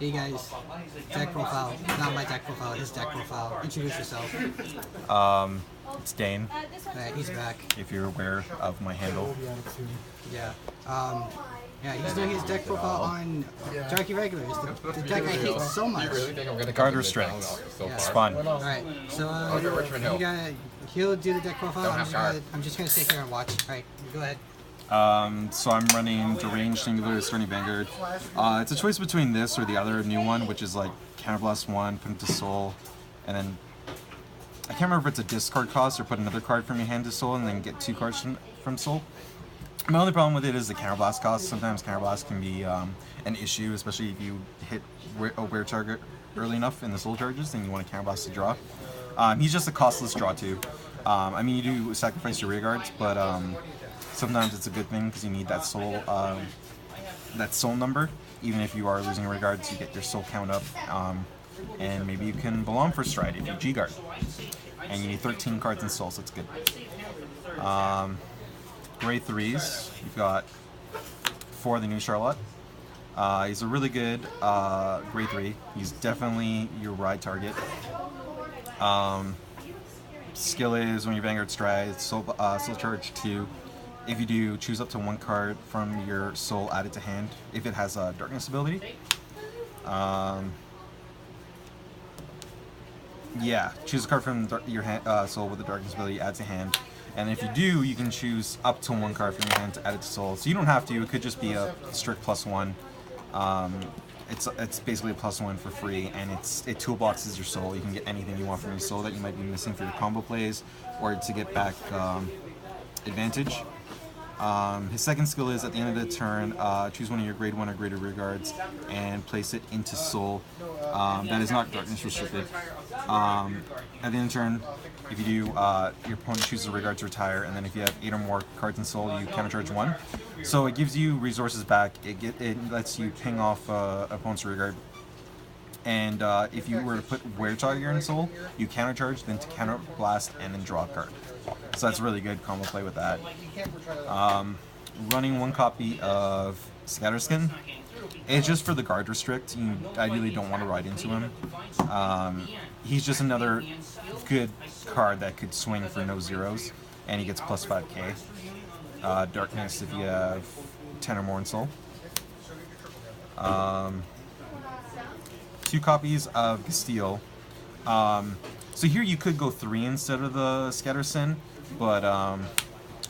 Hey guys, deck profile. Not my deck profile, his deck profile. Introduce yourself. It's Dainn, Alright, he's back. if you're aware of my handle. Yeah. Yeah, he's doing his deck profile on Darky Regulars, the deck I hate so much. Guard restrict. It's fun. Alright, so he'll do the deck profile. I'm just gonna sit here and watch. Alright, go ahead. So I'm running Deranged Singular Starting Vanguard. It's a choice between this or the other new one, which is like Counterblast 1, put into Soul, and then I can't remember if it's a discard cost or put another card from your hand to Soul and then get 2 cards from Soul. My only problem with it is the Counterblast cost. Sometimes Counterblast can be an issue, especially if you hit a Weretiger early enough in the Soul charges and you want a Counterblast to draw. He's just a costless draw too. I mean, you do sacrifice your rear guards, but sometimes it's a good thing because you need that soul number. Even if you are losing rear guards, you get your soul count up, and maybe you can belong for stride if you G-guard. And you need 13 cards in soul, so it's good. Grade 3s, you've got 4 of the new Scharhlot. He's a really good grade 3. He's definitely your ride target. Skill is when your Vanguard strides, soul charge 2. If you do, choose up to 1 card from your soul added to hand if it has a darkness ability. Yeah, choose a card from your soul with a darkness ability, add to hand. And if you do, you can choose up to 1 card from your hand to add it to soul. So you don't have to, it could just be a strict +1. It's basically a +1 for free, and it toolboxes your soul. You can get anything you want from your soul that you might be missing for your combo plays, or to get back advantage. His second skill is at the end of the turn, choose one of your grade 1 or greater rear guards and place it into soul. That is not darkness restricted. At the end of the turn, if you do, your opponent chooses a rear guard to retire, and then if you have 8 or more cards in soul, you countercharge 1. So it gives you resources back. It lets you ping off opponent's rear guard. And if you were to put Weretiger in soul, you countercharge, then to counterblast, and then draw a card. So that's really good combo play with that. Running 1 copy of Scatterskin. It's just for the guard restrict. You ideally don't want to ride into him. He's just another good card that could swing for no zeros, and he gets plus 5k. Darkness if you have 10 or more in soul. 2 copies of Castile. So here you could go 3 instead of the Scatter Sin, but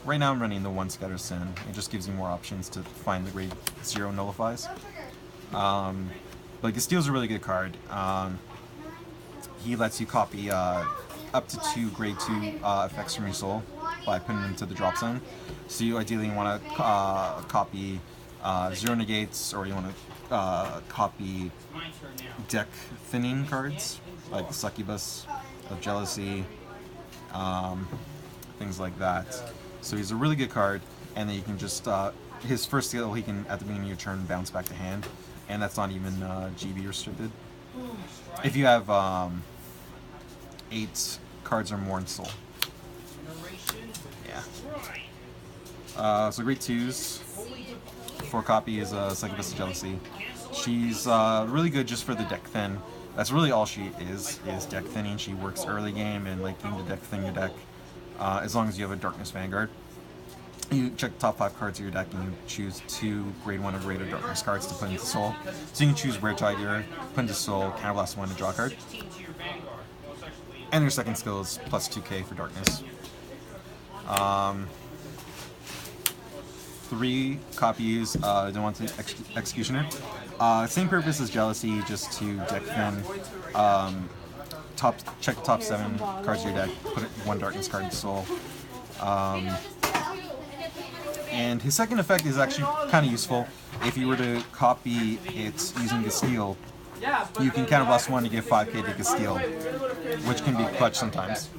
right now I'm running the 1 Scatter Sin. It just gives you more options to find the grade 0 nullifies. But Castile's a really good card. He lets you copy up to 2 grade 2 effects from your soul by putting them to the drop zone. So you ideally want to copy 0 negates, or you want to copy deck thinning cards like the Succubus of Jealousy, things like that. So he's a really good card, and then you can just his first skill, he can at the beginning of your turn bounce back to hand, and that's not even GB restricted. If you have 8 cards or more in soul. Yeah. So grade 2s, 4 copy is Succubus of Jealousy. She's really good just for the deck thin. That's really all she is deck thinning. She works early game and late game to deck thin your deck, as long as you have a Darkness Vanguard. You check the top 5 cards of your deck and you choose 2 grade 1 or greater Darkness cards to put into soul. So you can choose Weretiger, put into soul, counterblast 1 to draw a card. And your second skill is plus 2k for Darkness. 3 copies, don't want to Executioner. Same purpose as Jealousy, just to deck thin. Check the top 7 cards of your deck, put 1 Darkness card in soul. And his second effect is actually kind of useful. If you were to copy it using Castile, you can counterblast 1 to give 5k to Castile, which can be clutch sometimes.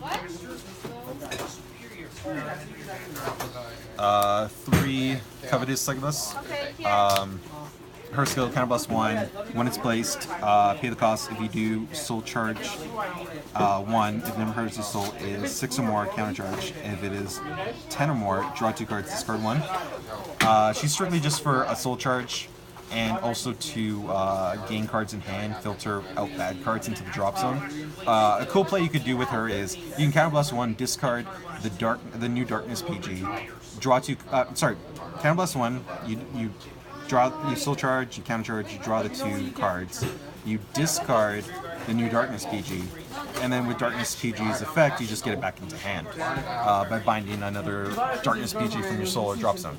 3 Covetous Succubus. Her skill, counterblast 1. When it's placed, pay the cost. If you do soul charge 1, if the number of cards of soul is 6 or more, countercharge. If it is 10 or more, draw 2 cards, discard 1. She's strictly just for a soul charge. and also to gain cards in hand, filter out bad cards into the drop zone. A cool play you could do with her is you can counterblast 1, discard the new Darkness PG, draw 2. Counterblast 1. You draw, you soul charge, you counter charge, you draw the 2 cards. You discard the new Darkness PG, and then with Darkness PG's effect, you just get it back into hand by binding another Darkness PG from your soul or drop zone.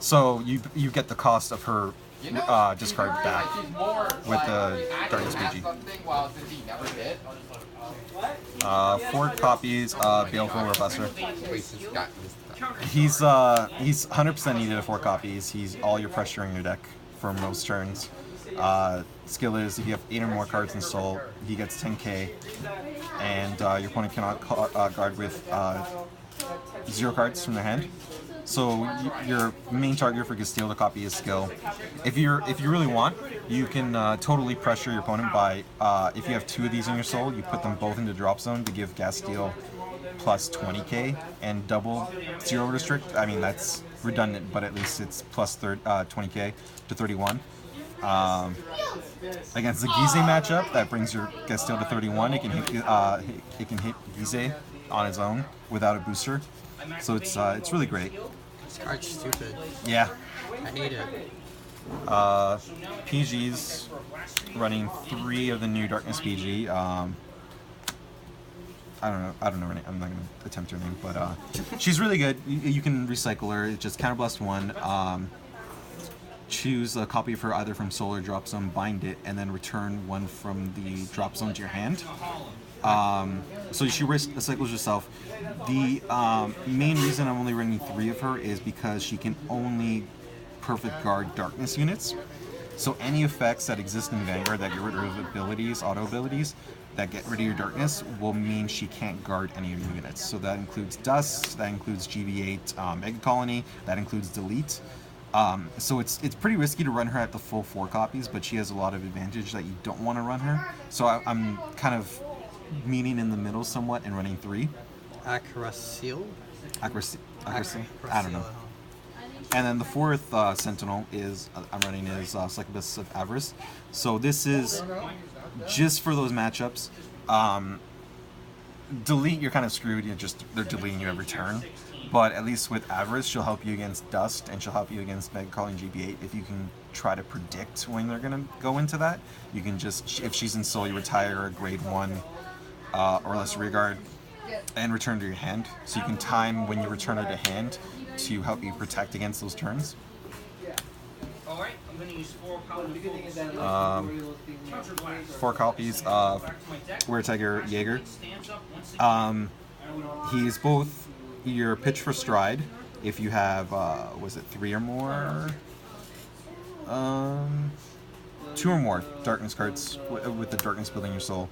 So you get the cost of her discard back with the Darkness PG. 4 copies, Baleful Rebuster. He's 100% needed at 4 copies. He's all your pressure in your deck for most turns. Skill is if you have 8 or more cards in soul, he gets 10k, and your opponent cannot guard with 0 cards from their hand. So your main target for Gasteel to copy is skill. If you really want, you can totally pressure your opponent by if you have 2 of these in your soul, you put them both into drop zone to give Gasteel plus 20k and double 0 restrict. I mean that's redundant, but at least it's plus 20k to 31. Against the Gize matchup, that brings your Gasteel to 31. It can hit Gize on its own without a booster. So it's really great. This card's stupid. Yeah. I hate it. PG's running 3 of the new Darkness PG. I don't know her name. I'm not gonna attempt her name, but she's really good. You can recycle her. It's just counterblast 1. Choose a copy of her either from soul or drop zone, bind it, and then return 1 from the drop zone to your hand. So she recycles herself. The main reason I'm only running 3 of her is because she can only perfect guard darkness units. So any effects that exist in Vanguard that get rid of abilities, auto abilities, that get rid of your darkness will mean she can't guard any of your units. So that includes Dust, that includes GV8 Mega Colony, that includes Delete. So it's pretty risky to run her at the full 4 copies, but she has a lot of advantage that you don't want to run her. So I'm kind of meeting in the middle somewhat and running 3. Acrosil? I don't know. And then the 4th Sentinel I'm running is Copyists of Avarice. So this is just for those matchups. Delete, you're kind of screwed. They're deleting you every turn. But at least with Avarice, she'll help you against Dust, and she'll help you against Mega Calling GP8. If you can try to predict when they're going to go into that, you can just, if she's in Soul, you retire a grade 1 or less rear guard and return to your hand. So you can time when you return her to hand to help you protect against those turns. Alright, I'm going to use 4 copies of Weretiger Jaeger. He's both your pitch for stride if you have was it 3 or more 2 or more darkness cards with the darkness building your soul,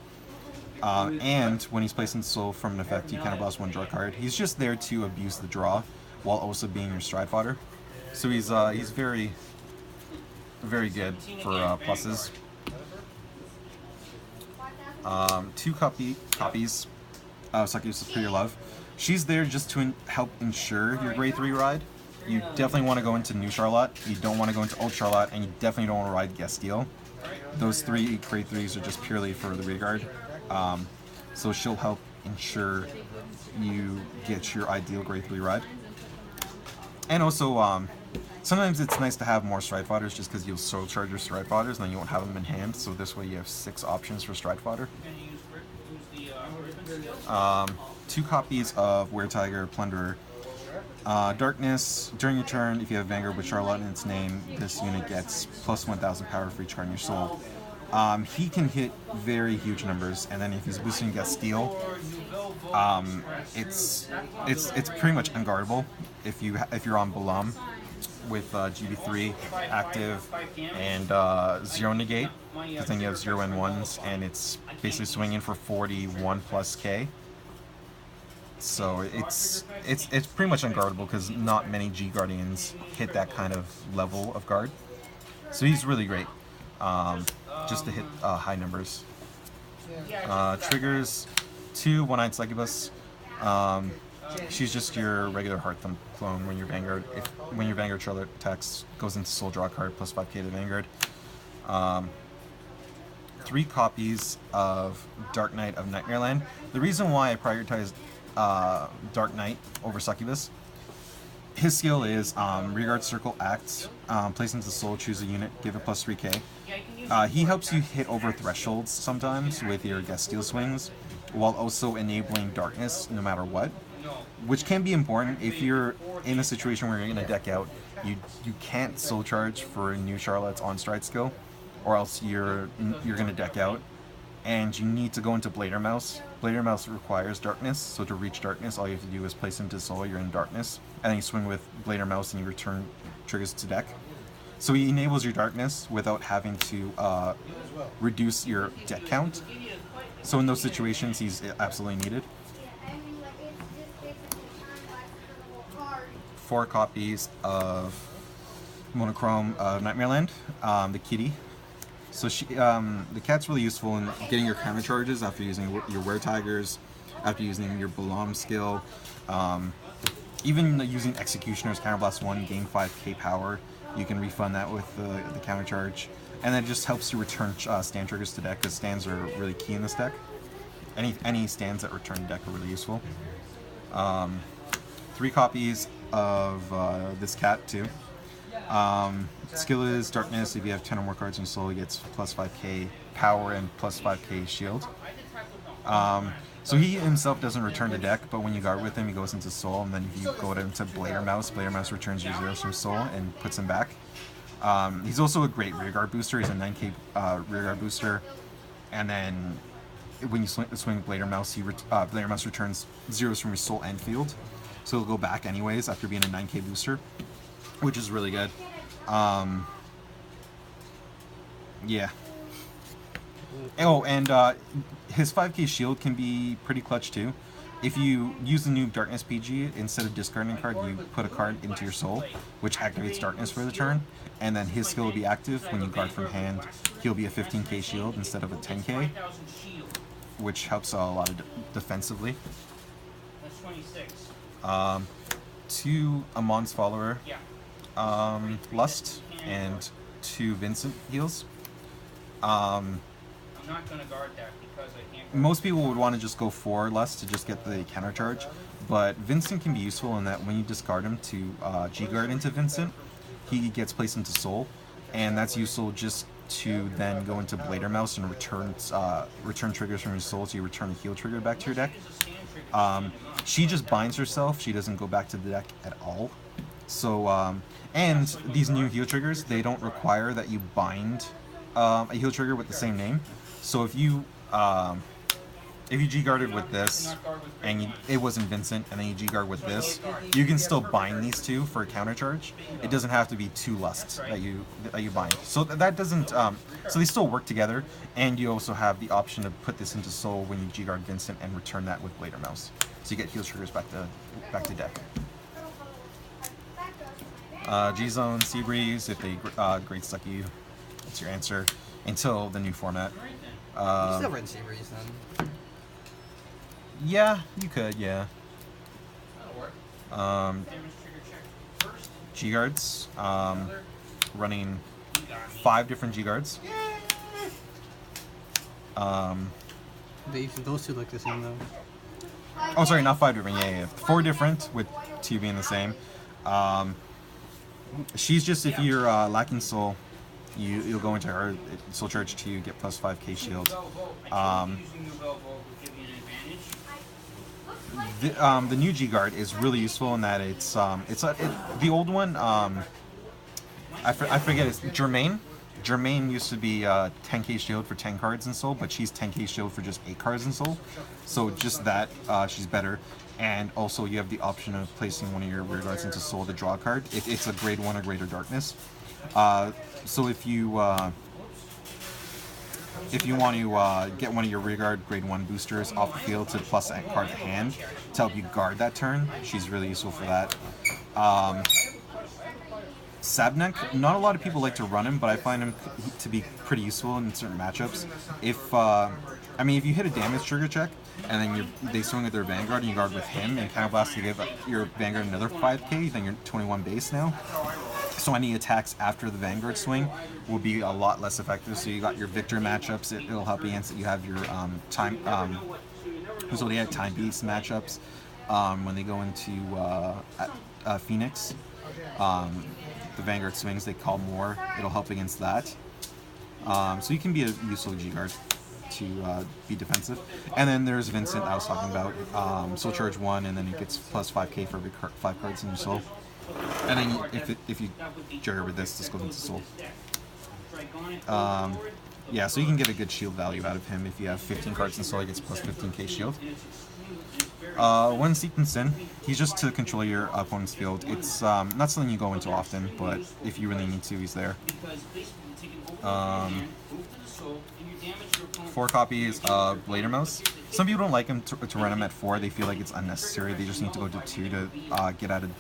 and when he's placed in soul from an effect you counterblast 1 draw card. He's just there to abuse the draw while also being your stride fodder, so he's very good for pluses. 2 copies Saku for your love. She's there just to help ensure your grade 3 ride. You definitely want to go into new Scharhlot, you don't want to go into old Scharhlot, and you definitely don't want to ride Gasteel. Those 3 grade 3s are just purely for the rear guard. So she'll help ensure you get your ideal grade 3 ride. And also, sometimes it's nice to have more stride fodders just because you'll soul charge your stride fodders and then you won't have them in hand, so this way you have 6 options for stride fodder. 2 copies of Weretiger Plunderer. Darkness, during your turn, if you have Vanguard with Scharhlot in its name, this unit gets plus 1000 power for each card in your soul. He can hit very huge numbers, and then if he's boosting Gasteel, it's pretty much unguardable if you're on Balam with GB3 active and 0 negate, because then you have 0 and 1s, and it's basically swinging for 41 plus K. So it's pretty much unguardable because not many G Guardians hit that kind of level of guard. So he's really great, just to hit high numbers. Triggers 2 one-eyed Succubus. She's just your regular Heart Thumb clone when your Vanguard Charlotte attacks goes into soul, draw a card, plus 5k to Vanguard. 3 copies of Dark Knight of Nightmareland. The reason why I prioritized Dark Knight over Succubus, his skill is Rearguard Circle Act, place into soul, choose a unit, give it plus 3k. He helps you hit over thresholds sometimes with your guest steel swings, while also enabling darkness no matter what, which can be important if you're in a situation where you're going to deck out. You can't soul charge for a new Scharhlot's on stride skill, or else you're going to deck out, and you need to go into Blader Mouse. Blader Mouse requires darkness, so to reach darkness, all you have to do is place into soul, you're in darkness, and then you swing with Blader Mouse and you return triggers to deck. So he enables your darkness without having to reduce your deck count. So in those situations, he's absolutely needed. 4 copies of Monochrome Nightmareland, the kitty. So the cat's really useful in getting your counter charges after using your Weretigers, after using your Balam skill, even using Executioner's Counterblast 1, gain 5k power. You can refund that with the counter charge, and that just helps you return stand triggers to deck, because stands are really key in this deck. Any stands that return to deck are really useful. 3 copies of this cat too. Skill is Darkness. If you have 10 or more cards in soul, he gets plus 5k power and plus 5k shield. So he himself doesn't return to deck, but when you guard with him, he goes into soul, and then if you go into Blader Mouse returns your zeros from soul and puts him back. He's also a great rearguard booster. He's a 9k rearguard booster, and then when you swing Blader Mouse, Blader Mouse returns zeros from your soul and field, so he'll go back anyways after being a 9k booster, which is really good. Yeah. Oh, and his 5k shield can be pretty clutch too. If you use the new Darkness PG, instead of discarding a card, you put a card into your soul, which activates Darkness for the turn, and then his skill will be active. When you guard from hand, he'll be a 15k shield instead of a 10k, which helps a lot of defensively. 2 Amon's Follower, Lust, and 2 Vincent heals. I'm not going to guard that because I can't. Most people would want to just go for Lust to just get the counter charge, but Vincent can be useful in that when you discard him to G-Guard into Vincent, he gets placed into Soul, and that's useful just to then go into Blader Mouse and return triggers from your Soul, so you return a heal trigger back to your deck. She just binds herself, she doesn't go back to the deck at all. So, and these new heal triggers, they don't require that you bind a heal trigger with the same name. So if you G-guarded with this, and it wasn't Vincent, and then you G-guard with this, you can still bind these two for a counter charge. It doesn't have to be 2 lusts that you bind. So that doesn't. So they still work together, and you also have the option to put this into Soul when you G-guard Vincent and return that with Blader Mouse. So you get heal triggers back to deck. G-Zone, Seabreeze, if they Great Suck you, that's your answer until the new format. You still run Seabreeze then? Yeah, you could, yeah. G-Guards, running 5 different G-Guards. Those 2 look the same though. Oh, sorry, not 5 different, yeah. 4 different, with 2 being the same. She's just, if you're lacking soul, you'll go into her soul charge 2, get plus 5k shield. The new G-Guard is really useful in that it's the old one, I forget, it's Germaine. Germaine used to be 10k shield for 10 cards in soul, but she's 10k shield for just 8 cards in soul. So just that, she's better. And also you have the option of placing one of your rear guards into soul to draw a card. It's a grade 1 or greater darkness. So if you want to get one of your rear guard grade 1 boosters off the field to plus a card to hand to help you guard that turn, she's really useful for that. Sabnek, not a lot of people like to run him, but I find him to be pretty useful in certain matchups. If I mean, if you hit a damage trigger check, and then they swing with their Vanguard, and you guard with him, and Counterblast to give your Vanguard another 5k, then you're 21 base now. So any attacks after the Vanguard swing will be a lot less effective. So you got your Victor matchups, it'll help against it. You have your time beast matchups when they go into Phoenix. The Vanguard swings, they call more. It'll help against that. So you can be a useful G-Guard to be defensive. And then there's Vincent I was talking about. Soul Charge 1, and then it gets plus 5k for every 5 cards in your soul. And then if you trigger with this goes into soul. Yeah, so you can get a good shield value out of him. If you have 15 cards in soul, he gets plus 15k shield. When sequenced in, he's just to control your opponent's field. It's not something you go into often, but if you really need to, he's there. 4 copies of Bladermouse. Some people don't like him to run him at 4. They feel like it's unnecessary. They just need to go to 2 to get out of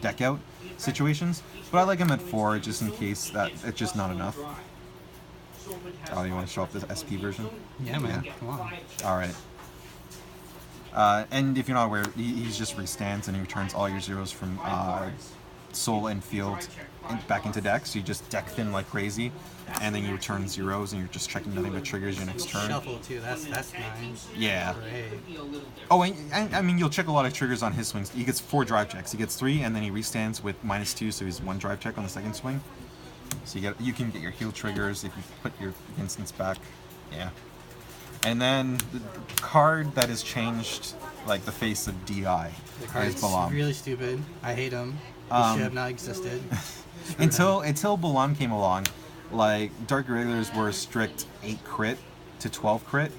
deck out situations. But I like him at 4 just in case that it's just not enough. Oh, you want to show off the SP version? Yeah, man. Yeah. Come on. All right. And if you're not aware, he's just restands and he returns all your zeros from soul and field back into deck. So you just deck thin like crazy, and then you return zeros, and you're just checking nothing but triggers your next turn. Shuffle too. That's nice. Yeah. Great. Oh, and I mean, you'll check a lot of triggers on his swings. He gets 4 drive checks. He gets 3, and then he restands with -2, so he's 1 drive check on the second swing. So you can get your heal triggers if you put your instants back. Yeah. And then the card that has changed, like the face of DI, the card is really stupid. I hate him. He should have not existed. until Balam came along, like Dark Regulars were a strict 8 crit to 12 crit,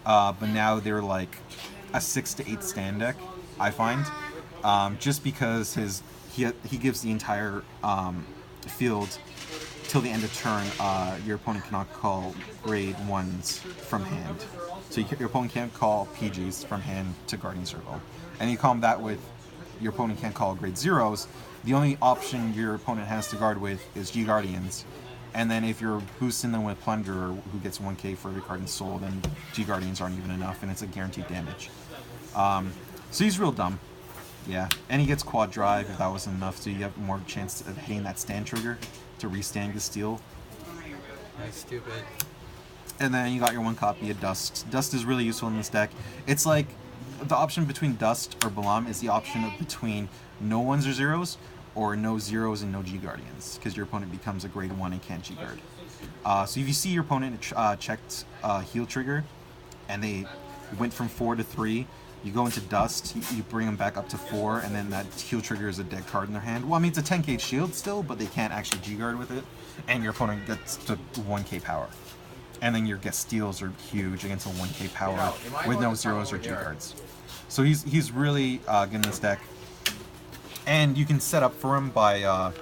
but now they're like a 6 to 8 stand deck. I find, just because he gives the entire field till the end of turn. Your opponent cannot call grade 1s from hand, so your opponent can't call PGs from hand to Guardian Circle, and you combat with your opponent can't call grade 0s. The only option your opponent has to guard with is G Guardians, and then if you're boosting them with Plunderer, who gets 1k for every card in Soul, then G Guardians aren't even enough, and it's a guaranteed damage. So he's real dumb. Yeah, and he gets quad drive if that wasn't enough, so you have more chance of hitting that stand trigger to restand the steal. That's stupid. And then you got your 1 copy of Dust. Dust is really useful in this deck. It's like the option between Dust or Balam is the option of between no 1s or 0s, or no 0s and no G Guardians, because your opponent becomes a grade 1 and can't G Guard. So if you see your opponent checked heal trigger, and they went from 4 to 3, you go into Dust, you bring them back up to 4, and then that heal trigger is a dead card in their hand. Well, I mean, it's a 10k shield still, but they can't actually G-Guard with it, and your opponent gets to 1k power. And then your get steals are huge against a 1k power with no 0s or G-Guards. So he's really good in this deck. And you can set up for him by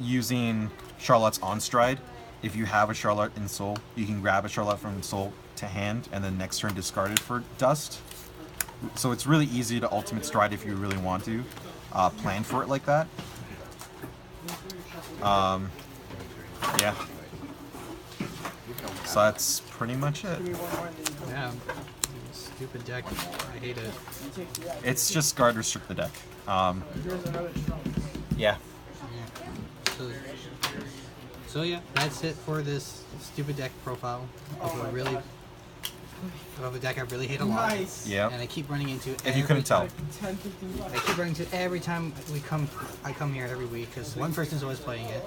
using Scharhlot's on stride. If you have a Scharhlot in Soul, you can grab a Scharhlot from Soul to hand, and then next turn discard it for Dust. So it's really easy to ultimate stride if you really want to plan for it like that. Yeah. So that's pretty much it. Yeah. Stupid deck. I hate it. It's just guard restrict the deck. Yeah. So yeah, that's it for this stupid deck profile of a deck I really hate a lot. Yeah. And I keep running into it. If you couldn't tell. I keep running into it every time I come here every week, because one person's always playing it.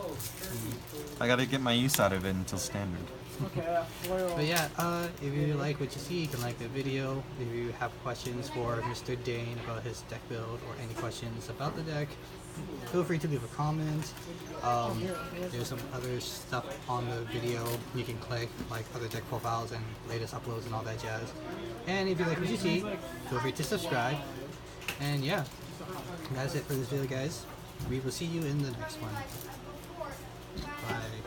I gotta get my use out of it until standard. But yeah, if you like what you see, you can like the video. If you have questions for Mr. Dainn about his deck build, or any questions about the deck, feel free to leave a comment. There's some other stuff on the video you can click, like other deck profiles and latest uploads and all that jazz. And if you like what you see, feel free to subscribe. And yeah, that's it for this video, guys. We will see you in the next one. Bye.